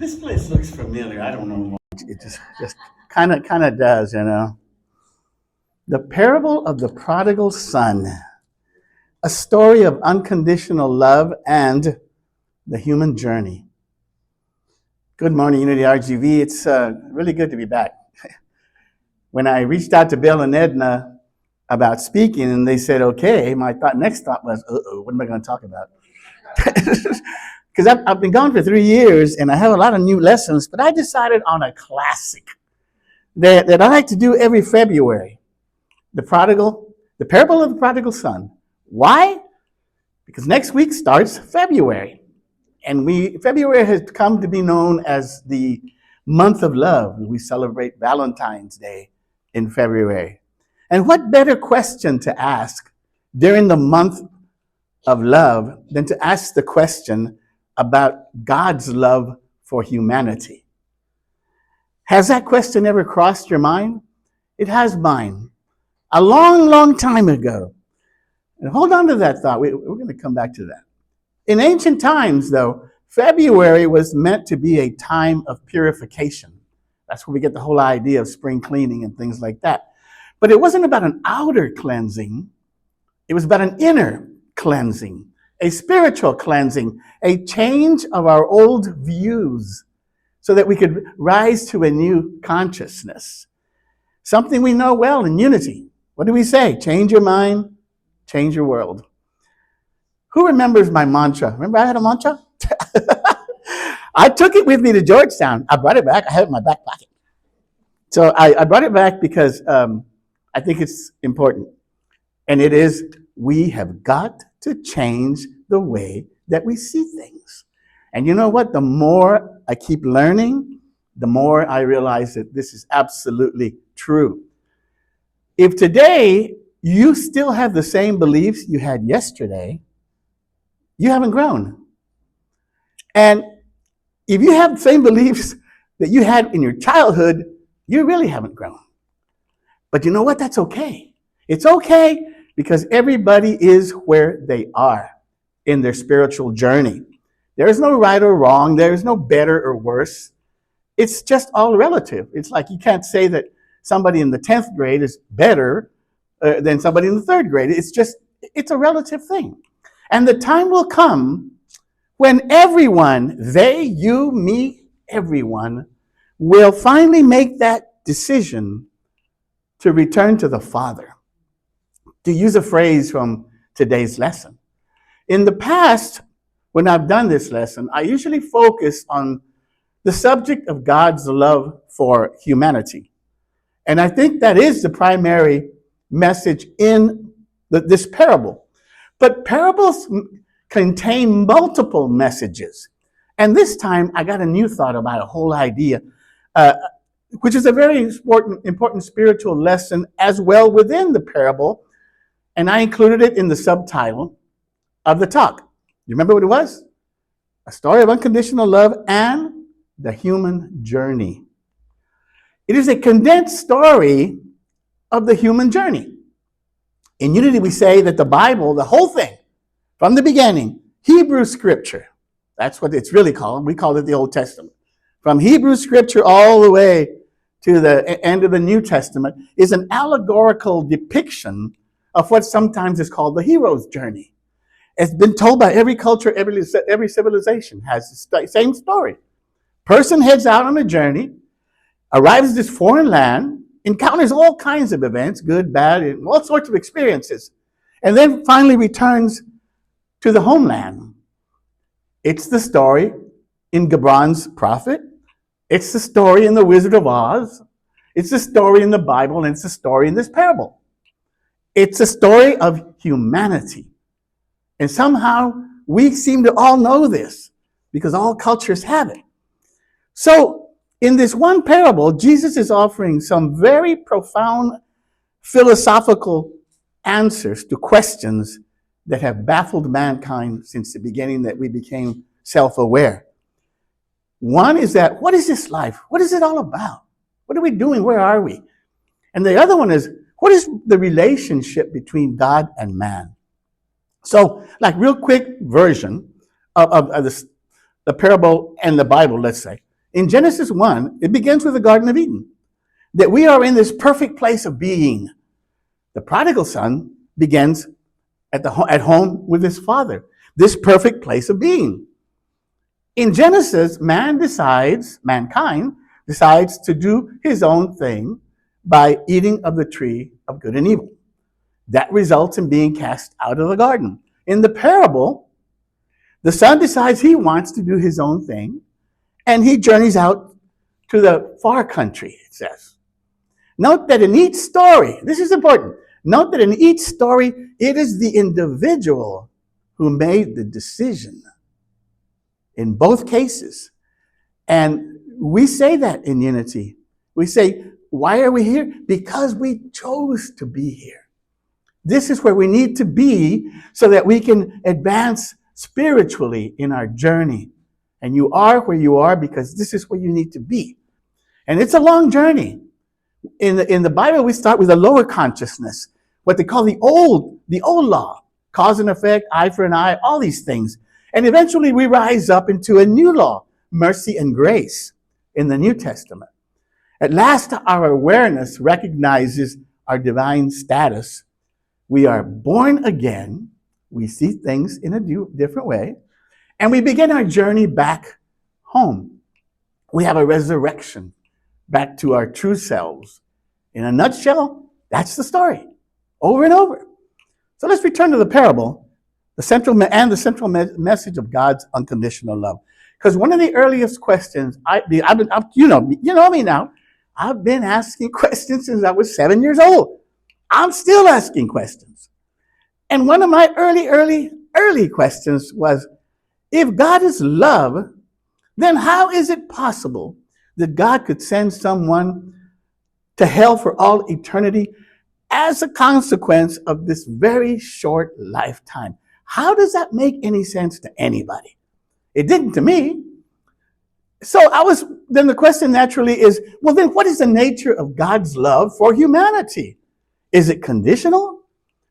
This place looks familiar. I don't know. It just kind of does, you know. The parable of the prodigal son, a story of unconditional love and the human journey. Good morning, Unity RGV. It's really good to be back. When I reached out to Bill and Edna about speaking, and they said, okay, my next thought was, what am I going to talk about? Because I've been gone for 3 years, and I have a lot of new lessons, but I decided on a classic that I like to do every February. The parable of the prodigal son. Why? Because next week starts February. And February has come to be known as the month of love. We celebrate Valentine's Day in February. And what better question to ask during the month of love than to ask the question about God's love for humanity? Has that question ever crossed your mind? It has mine. A long, long time ago. And hold on to that thought. We're going to come back to that. In ancient times, though, February was meant to be a time of purification. That's where we get the whole idea of spring cleaning and things like that. But it wasn't about an outer cleansing. It was about an inner cleansing, a spiritual cleansing, a change of our old views so that we could rise to a new consciousness. Something we know well in Unity. What do we say? Change your mind, change your world. Who remembers my mantra? Remember I had a mantra? I took it with me to Georgetown. I brought it back. I have it in my back pocket. So I brought it back because I think it's important. And it is, we have got to change the way that we see things. And you know what? The more I keep learning, the more I realize that this is absolutely true. If today you still have the same beliefs you had yesterday, you haven't grown. And if you have the same beliefs that you had in your childhood, you really haven't grown. But you know what? That's okay. It's okay because everybody is where they are in their spiritual journey. There is no right or wrong. There is no better or worse. It's just all relative. It's like you can't say that somebody in the 10th grade is better than somebody in the 3rd grade. It's a relative thing. And the time will come when everyone, they, you, me, everyone, will finally make that decision to return to the Father. To use a phrase from today's lesson. In the past, when I've done this lesson, I usually focus on the subject of God's love for humanity. And I think that is the primary message in this parable. But parables contain multiple messages. And this time, I got a new thought about a whole idea, which is a very important spiritual lesson as well within the parable. And I included it in the subtitle of the talk. You remember what it was? A story of unconditional love and the human journey. It is a condensed story of the human journey. In Unity, we say that the Bible, the whole thing, from the beginning, Hebrew Scripture, that's what it's really called. We call it the Old Testament. From Hebrew Scripture all the way to the end of the New Testament is an allegorical depiction of what sometimes is called the hero's journey. It's been told by every culture, every civilization has the same story. Person heads out on a journey, arrives at this foreign land, encounters all kinds of events, good, bad, and all sorts of experiences, and then finally returns to the homeland. It's the story in Gibran's Prophet. It's the story in The Wizard of Oz. It's the story in the Bible, and it's the story in this parable. It's a story of humanity. And somehow we seem to all know this because all cultures have it. So in this one parable, Jesus is offering some very profound philosophical answers to questions that have baffled mankind since the beginning that we became self-aware. One is that, what is this life? What is it all about? What are we doing? Where are we? And the other one is, what is the relationship between God and man? So, like real quick version of the parable and the Bible, let's say. In Genesis 1, it begins with the Garden of Eden, that we are in this perfect place of being. The prodigal son begins at home with his father, this perfect place of being. In Genesis, mankind decides to do his own thing by eating of the tree of good and evil. That results in being cast out of the garden. In the parable, the son decides he wants to do his own thing, and he journeys out to the far country, it says. Note that in each story, this is important, note that in each story, it is the individual who made the decision in both cases. And we say that in unity. We say, why are we here? Because we chose to be here. This is where we need to be so that we can advance spiritually in our journey. And you are where you are because this is where you need to be. And it's a long journey. In the Bible, we start with a lower consciousness, what they call the old law, cause and effect, eye for an eye, all these things. And eventually we rise up into a new law, mercy and grace in the New Testament. At last, our awareness recognizes our divine status. We are born again. We see things in a different way. And we begin our journey back home. We have a resurrection back to our true selves. In a nutshell, that's the story, over and over. So let's return to the parable, the central message of God's unconditional love. Because one of the earliest questions, you know me now, I've been asking questions since I was 7 years old. I'm still asking questions. And one of my early questions was, if God is love, then how is it possible that God could send someone to hell for all eternity as a consequence of this very short lifetime? How does that make any sense to anybody? It didn't to me. So then the question naturally is, well, then what is the nature of God's love for humanity? Is it conditional?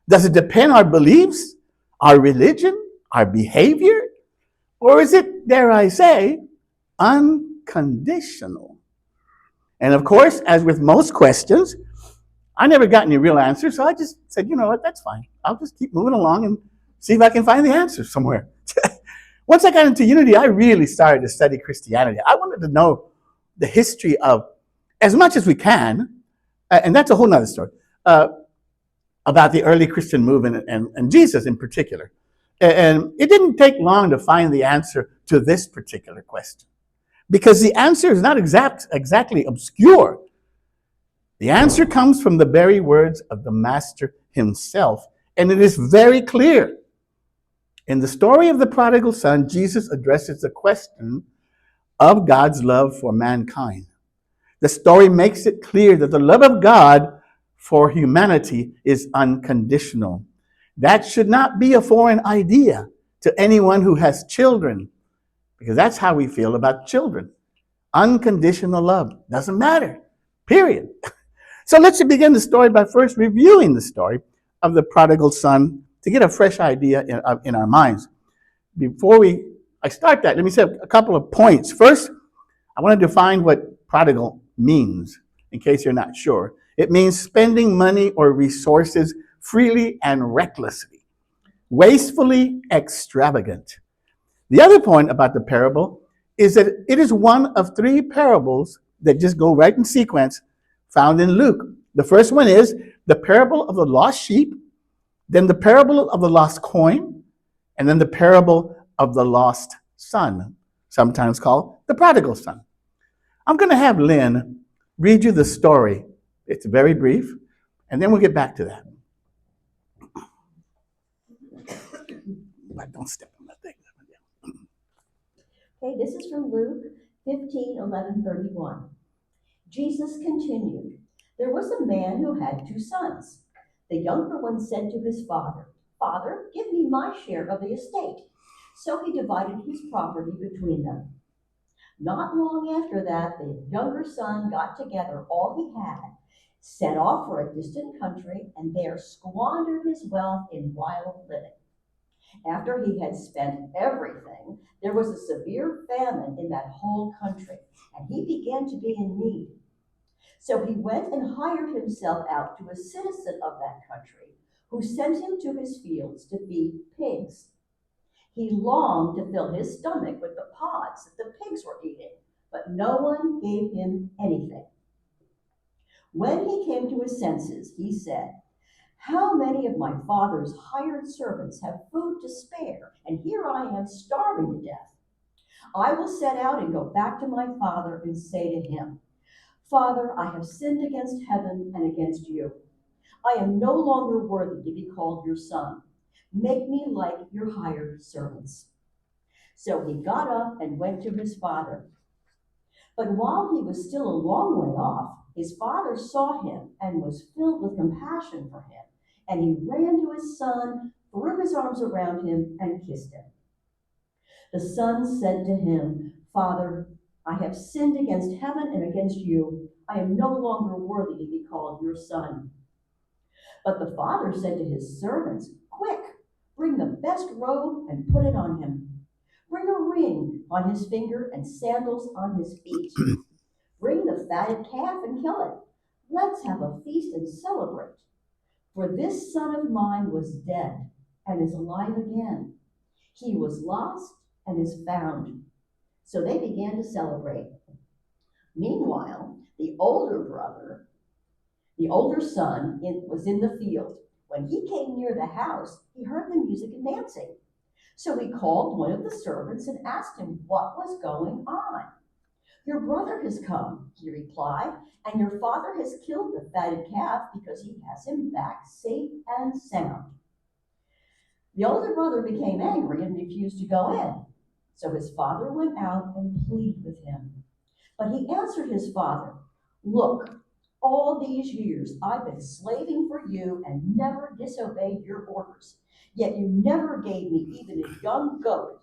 Does it depend on our beliefs, our religion, our behavior? Or is it, dare I say, unconditional? And of course, as with most questions, I never got any real answers, so I just said, you know what, that's fine. I'll just keep moving along and see if I can find the answer somewhere. Once I got into unity, I really started to study Christianity. I wanted to know the history of, as much as we can, and that's a whole nother story, about the early Christian movement and Jesus in particular. And it didn't take long to find the answer to this particular question, because the answer is not exactly obscure. The answer comes from the very words of the Master himself, and it is very clear. In the story of the prodigal son, Jesus addresses the question of God's love for mankind. The story makes it clear that the love of God for humanity is unconditional. That should not be a foreign idea to anyone who has children, because that's how we feel about children. Unconditional love doesn't matter, period. So let's begin the story by first reviewing the story of the prodigal son to get a fresh idea in our minds. Before I start that, let me say a couple of points. First, I want to define what prodigal means, in case you're not sure. It means spending money or resources freely and recklessly, wastefully extravagant. The other point about the parable is that it is one of three parables that just go right in sequence found in Luke. The first one is the parable of the lost sheep, then the parable of the lost coin, and then the parable of the lost son, sometimes called the prodigal son. I'm going to have Lynn read you the story. It's very brief, and then we'll get back to that. But don't step on that thing. Okay, this is from Luke 15:11-31. Jesus continued, "There was a man who had 2 sons. The younger one said to his father, 'Father, give me my share of the estate.' So he divided his property between them. Not long after that, the younger son got together all he had, set off for a distant country, and there squandered his wealth in wild living. After he had spent everything, there was a severe famine in that whole country, and he began to be in need. So he went and hired himself out to a citizen of that country, who sent him to his fields to feed pigs. He longed to fill his stomach with the pods that the pigs were eating, but no one gave him anything. When he came to his senses, he said, "How many of my father's hired servants have food to spare, and here I am starving to death? I will set out and go back to my father and say to him, 'Father, I have sinned against heaven and against you. I am no longer worthy to be called your son. Make me like your hired servants.' So he got up and went to his father. But while he was still a long way off, his father saw him and was filled with compassion for him. And he ran to his son, threw his arms around him, and kissed him. The son said to him, 'Father, I have sinned against heaven and against you. I am no longer worthy to be called your son.' But the father said to his servants, 'Quick, bring the best robe and put it on him. Bring a ring on his finger and sandals on his feet. Bring the fatted calf and kill it. Let's have a feast and celebrate. For this son of mine was dead and is alive again. He was lost and is found.' So they began to celebrate. Meanwhile, the older son, was in the field. When he came near the house, he heard the music and dancing. So he called one of the servants and asked him what was going on. 'Your brother has come,' he replied, 'and your father has killed the fatted calf because he has him back safe and sound.' The older brother became angry and refused to go in. So his father went out and pleaded with him. But he answered his father, 'Look, all these years I've been slaving for you and never disobeyed your orders. Yet you never gave me even a young goat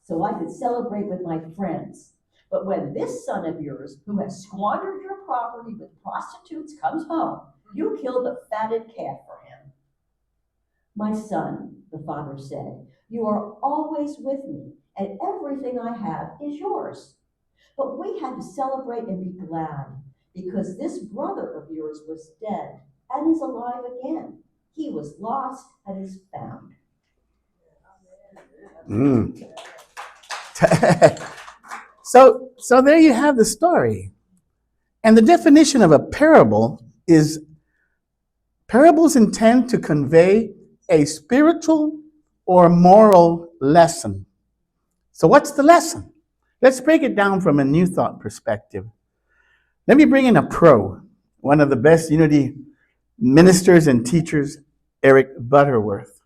so I could celebrate with my friends. But when this son of yours, who has squandered your property with prostitutes, comes home, you kill the fatted calf for him.' 'My son,' the father said, 'you are always with me, and everything I have is yours. But we had to celebrate and be glad, because this brother of yours was dead and is alive again. He was lost and is found.'" Mm. So there you have the story. And the definition of a parable is parables intend to convey a spiritual or moral lesson. So what's the lesson? Let's break it down from a New Thought perspective. Let me bring in a pro, one of the best Unity ministers and teachers, Eric Butterworth.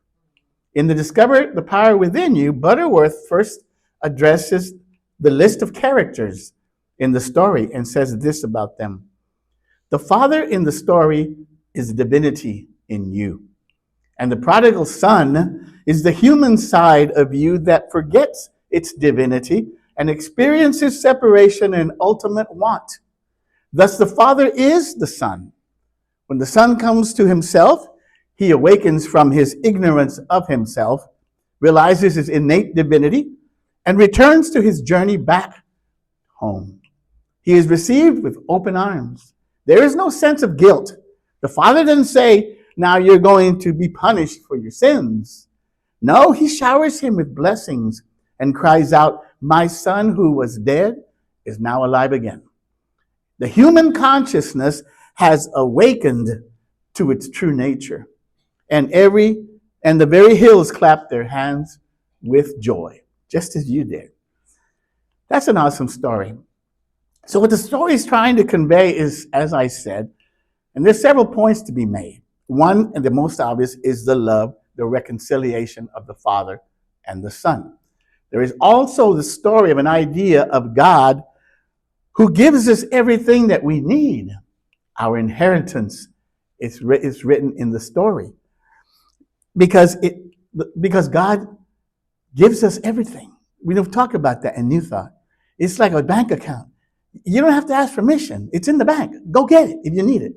In the Discover the Power Within You, Butterworth first addresses the list of characters in the story and says this about them. The father in the story is divinity in you. And the prodigal son is the human side of you that forgets its divinity and experiences separation and ultimate want. Thus, the father is the son. When the son comes to himself, he awakens from his ignorance of himself, realizes his innate divinity, and returns to his journey back home. He is received with open arms. There is no sense of guilt. The father doesn't say, "Now you're going to be punished for your sins." No, he showers him with blessings and cries out, "My son who was dead is now alive again." The human consciousness has awakened to its true nature, and the very hills clap their hands with joy, just as you did. That's an awesome story. So what the story is trying to convey is, as I said, and there's several points to be made. One, and the most obvious, is the love, the reconciliation of the Father and the Son. There is also the story of an idea of God who gives us everything that we need. Our inheritance is written in the story. Because God gives us everything. We don't talk about that in New Thought. It's like a bank account. You don't have to ask permission. It's in the bank. Go get it if you need it.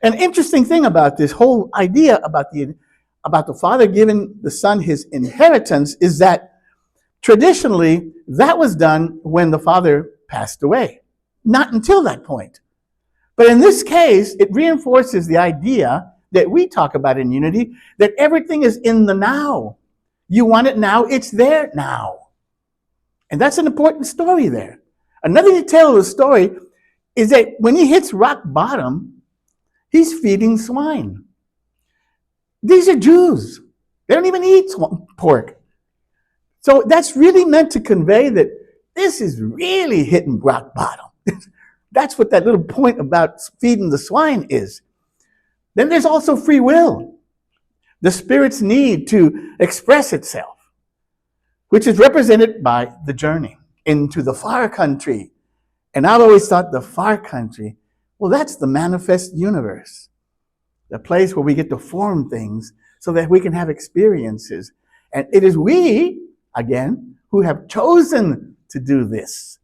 An interesting thing about this whole idea about about the Father giving the Son his inheritance is that traditionally that was done when the Father passed away. Not until that point. But in this case, it reinforces the idea that we talk about in unity, that everything is in the now. You want it now, it's there now. And that's an important story there. Another detail of the story is that when he hits rock bottom, he's feeding swine. These are Jews. They don't even eat pork. So that's really meant to convey that this is really hitting rock bottom. That's what that little point about feeding the swine is. Then there's also free will, the Spirit's need to express itself, which is represented by the journey into the far country. And I've always thought the far country, well, that's the manifest universe, the place where we get to form things so that we can have experiences. And it is we, again, who have chosen to do this.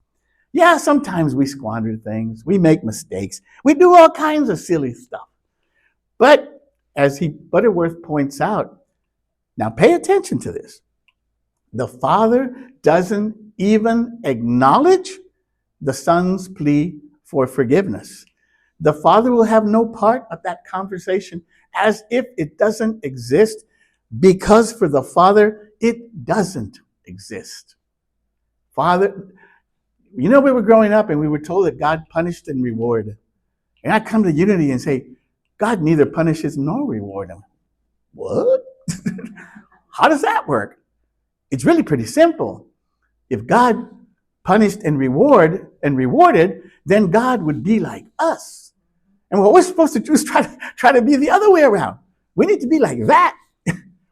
Yeah, sometimes we squander things. We make mistakes. We do all kinds of silly stuff. But as Butterworth points out, now pay attention to this. The Father doesn't even acknowledge the Son's plea for forgiveness. The Father will have no part of that conversation as if it doesn't exist, because for the Father, it doesn't exist. Father, we were growing up and we were told that God punished and rewarded. And I come to unity and say, God neither punishes nor rewards them. What? How does that work? It's really pretty simple. If God punished and rewarded, then God would be like us. And what we're supposed to do is try to be the other way around. We need to be like that.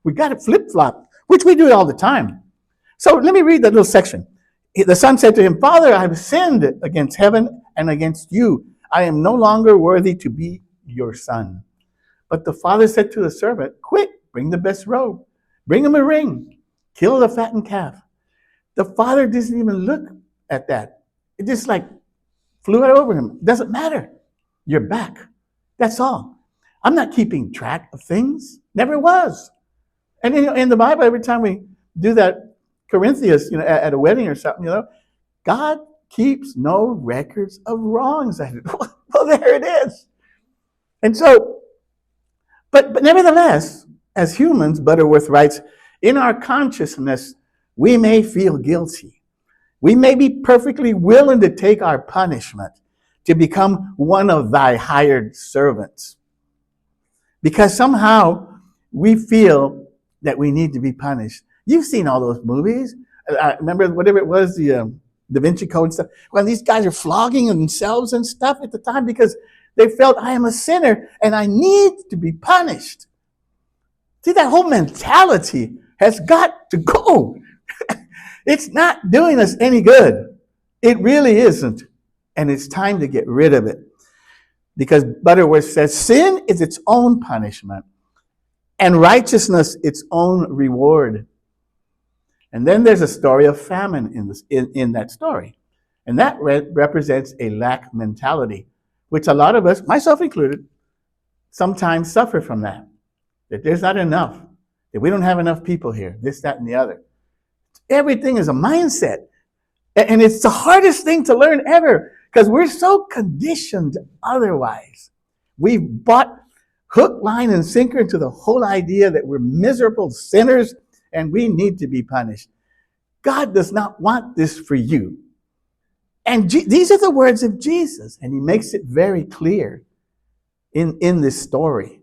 We got to flip-flop, which we do it all the time. So let me read that little section. The son said to him, Father, I have sinned against heaven and against you. I am no longer worthy to be your son. But the father said to the servant, quick, bring the best robe. Bring him a ring. Kill the fattened calf. The father doesn't even look at that. It just flew right over him. It doesn't matter. You're back. That's all. I'm not keeping track of things. Never was. And in the Bible, every time we do that Corinthians, at a wedding or something, God keeps no records of wrongs. Well, there it is. And so, but nevertheless, as humans, Butterworth writes, in our consciousness, we may feel guilty. We may be perfectly willing to take our punishment, to become one of thy hired servants. Because somehow we feel that we need to be punished. You've seen all those movies. I remember whatever it was, the Da Vinci Code and stuff. When these guys are flogging themselves and stuff at the time because they felt I am a sinner and I need to be punished. See, that whole mentality has got to go. It's not doing us any good. It really isn't. And it's time to get rid of it. Because Butterworth says sin is its own punishment and righteousness its own reward. And then there's a story of famine in that story. And that represents a lack mentality, which a lot of us, myself included, sometimes suffer from that. That there's not enough, that we don't have enough people here, this, that, and the other. Everything is a mindset. And it's the hardest thing to learn ever because we're so conditioned otherwise. We've bought hook, line, and sinker into the whole idea that we're miserable sinners and we need to be punished. God does not want this for you. And these are the words of Jesus, and he makes it very clear in this story.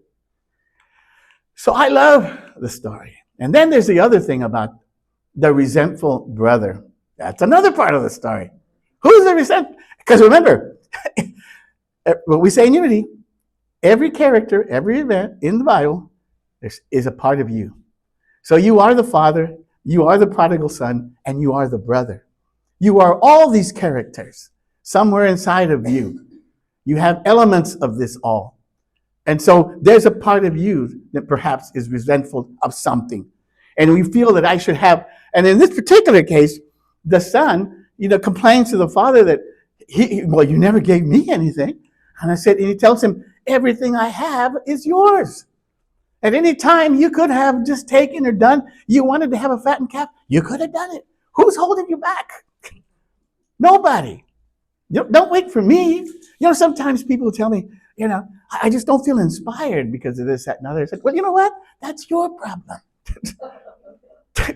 So I love the story. And then there's the other thing about the resentful brother. That's another part of the story. Who's the resentful? Because remember, what we say in unity, every character, every event in the Bible is a part of you. So you are the father, you are the prodigal son, and you are the brother. You are all these characters somewhere inside of you. You have elements of this all. And so there's a part of you that perhaps is resentful of something. And we feel that I should have, and in this particular case, the son, complains to the father that you never gave me anything. And he tells him, everything I have is yours. At any time, you could have just taken or done. You wanted to have a fattened calf, you could have done it. Who's holding you back? Nobody. Don't wait for me. Sometimes people tell me, I just don't feel inspired because of this, that, and other. I said, well, you know what? That's your problem.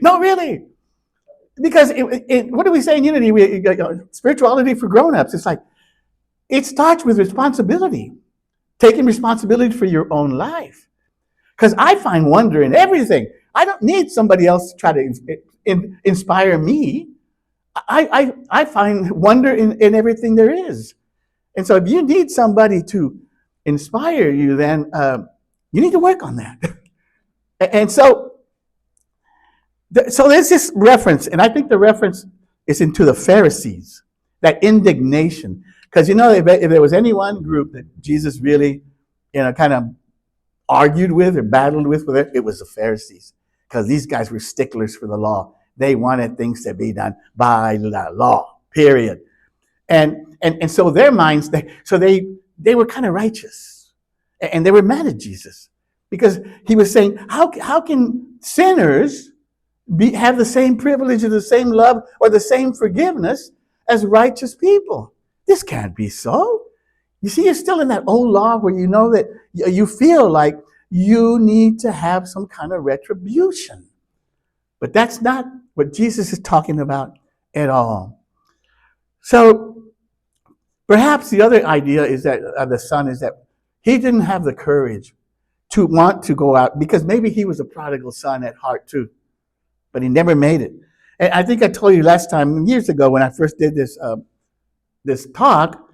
No, really. Because what do we say in Unity? Spirituality for grown-ups. It's like, it starts with responsibility, taking responsibility for your own life. Because I find wonder in everything. I don't need somebody else to try to inspire me. I find wonder in everything there is. And so if you need somebody to inspire you, then you need to work on that. And so there's this reference, and I think the reference is into the Pharisees, that indignation. Because if there was any one group that Jesus really, kind of argued with or battled with, it was the Pharisees. Because these guys were sticklers for the law. They wanted things to be done by the law, period. And so their minds, they were kind of righteous. And they were mad at Jesus. Because he was saying, how can sinners have the same privilege or the same love or the same forgiveness as righteous people? This can't be so. You see, you're still in that old law where you know that you feel like you need to have some kind of retribution. But that's not what Jesus is talking about at all. So perhaps the other idea is that the son is that he didn't have the courage to want to go out, because maybe he was a prodigal son at heart too, but he never made it. And I think I told you last time, years ago, when I first did this talk,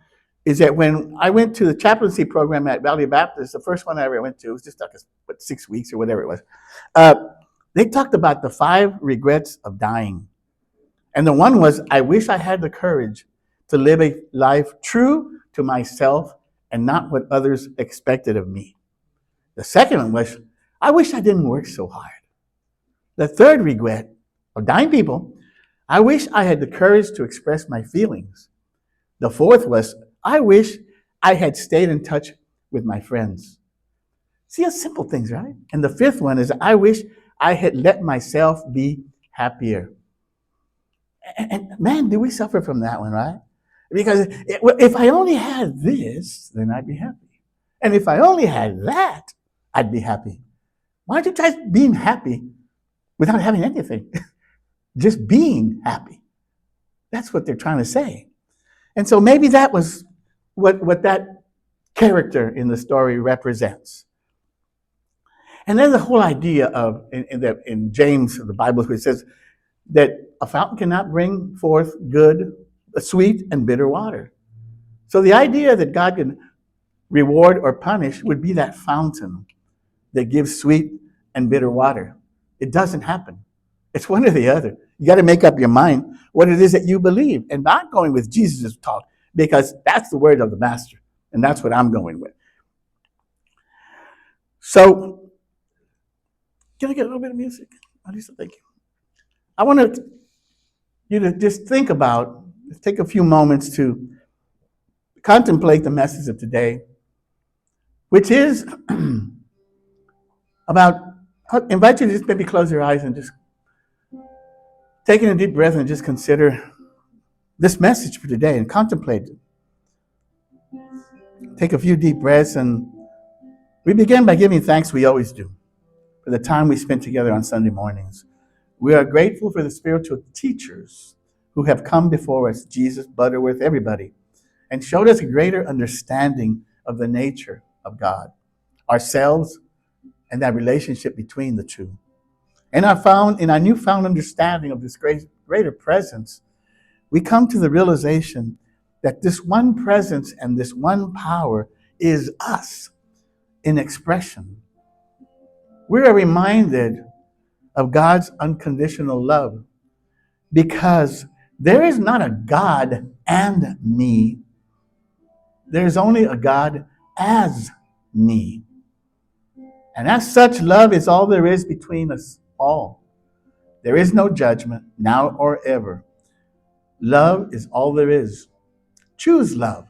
is that when I went to the chaplaincy program at Valley Baptist, the first one I ever went to, it was just like 6 weeks or whatever it was. They talked about the 5 regrets of dying. And the one was, I wish I had the courage to live a life true to myself and not what others expected of me. The second one was, I wish I didn't work so hard. The third regret of dying people, I wish I had the courage to express my feelings. The fourth was, I wish I had stayed in touch with my friends. See, how simple things, right? And the fifth one is, I wish I had let myself be happier. And man, do we suffer from that one, right? Because if I only had this, then I'd be happy. And if I only had that, I'd be happy. Why don't you try being happy without having anything? Just being happy. That's what they're trying to say. And so maybe that was what that character in the story represents. And then the whole idea of, in James, the Bible, where it says that a fountain cannot bring forth good, sweet, and bitter water. So the idea that God can reward or punish would be that fountain that gives sweet and bitter water. It doesn't happen. It's one or the other. You got to make up your mind what it is that you believe, and not going with Jesus' talk, because that's the word of the master, and that's what I'm going with. So, can I get a little bit of music? Lisa, thank you. I want you to just think about, take a few moments to contemplate the message of today, which is about, I invite you to just maybe close your eyes and just taking a deep breath and just consider this message for today and contemplate it. Take a few deep breaths, and we begin by giving thanks, we always do, for the time we spent together on Sunday mornings. We are grateful for the spiritual teachers who have come before us, Jesus, Butterworth, everybody, and showed us a greater understanding of the nature of God, ourselves, and that relationship between the two. And in our newfound understanding of this greater presence, we come to the realization that this one presence and this one power is us in expression. We are reminded of God's unconditional love, because there is not a God and me. There's only a God as me. And as such, love is all there is between us all. There is no judgment, now or ever. Love is all there is. Choose love.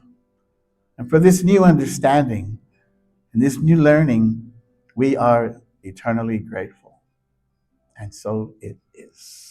And for this new understanding and this new learning, we are eternally grateful. And so it is.